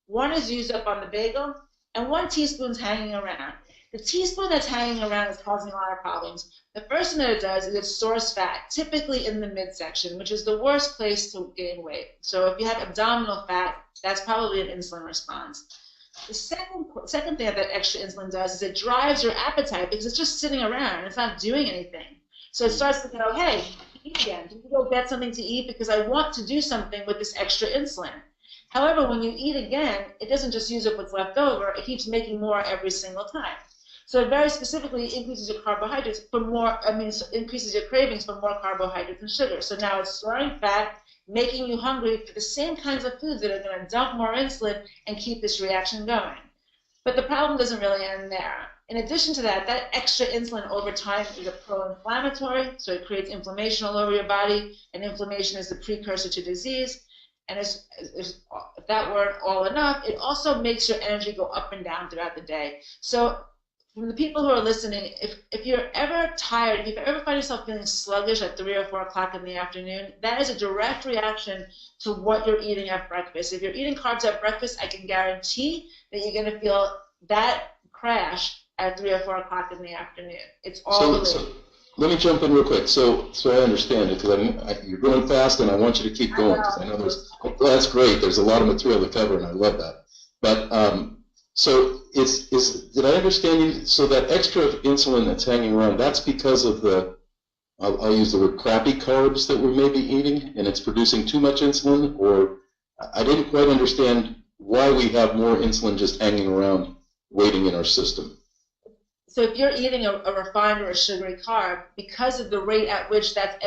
one is used up on the bagel, and 1 teaspoon's hanging around. The teaspoon that's hanging around is causing a lot of problems. The first thing that it does is it stores fat, typically in the midsection, which is the worst place to gain weight. So if you have abdominal fat, that's probably an insulin response. The second thing that extra insulin does is it drives your appetite because it's just sitting around. It's not doing anything. So it starts to go, hey, eat again. Did you go get something to eat? Because I want to do something with this extra insulin. However, when you eat again, it doesn't just use up what's left over. It keeps making more every single time. So it very specifically increases your carbohydrates for more, increases your cravings for more carbohydrates and sugar. So now it's storing fat, making you hungry for the same kinds of foods that are going to dump more insulin and keep this reaction going. But the problem doesn't really end there. In addition to that, that extra insulin over time is a pro-inflammatory, so it creates inflammation all over your body, and inflammation is the precursor to disease. And if that weren't all enough, it also makes your energy go up and down throughout the day. So from the people who are listening, if you're ever tired, if you ever find yourself feeling sluggish at 3 or 4 o'clock in the afternoon, that is a direct reaction to what you're eating at breakfast. If you're eating carbs at breakfast, I can guarantee that you're going to feel that crash at 3 or 4 o'clock in the afternoon. It's all related. So let me jump in real quick, so I understand it, because you're going fast, and I want you to keep going, because I know well, that's great. There's a lot of material to cover, and I love that. But so did I understand you? So that extra insulin that's hanging around, that's because of the, I'll use the word crappy carbs that we're maybe eating, and it's producing too much insulin, or I didn't quite understand why we have more insulin just hanging around, waiting in our system. So if you're eating a refined or a sugary carb, because of the rate at which that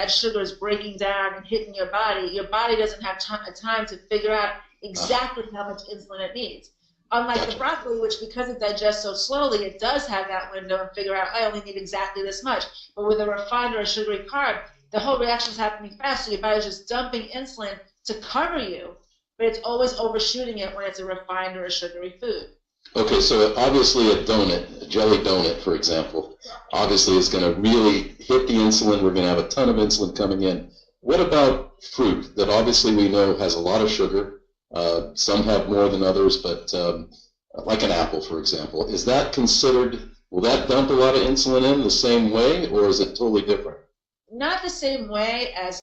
sugar is breaking down and hitting your body doesn't have time to figure out exactly how much insulin it needs. Unlike the broccoli, which because it digests so slowly, it does have that window and figure out, I only need exactly this much. But with a refined or a sugary carb, the whole reaction is happening fast, so your body's just dumping insulin to cover you, but it's always overshooting it when it's a refined or a sugary food. Okay, so obviously a donut, a jelly donut, for example, obviously is going to really hit the insulin. We're going to have a ton of insulin coming in. What about fruit that obviously we know has a lot of sugar? Some have more than others, but like an apple, for example. Is that considered, will that dump a lot of insulin in the same way, or is it totally different? Not the same way as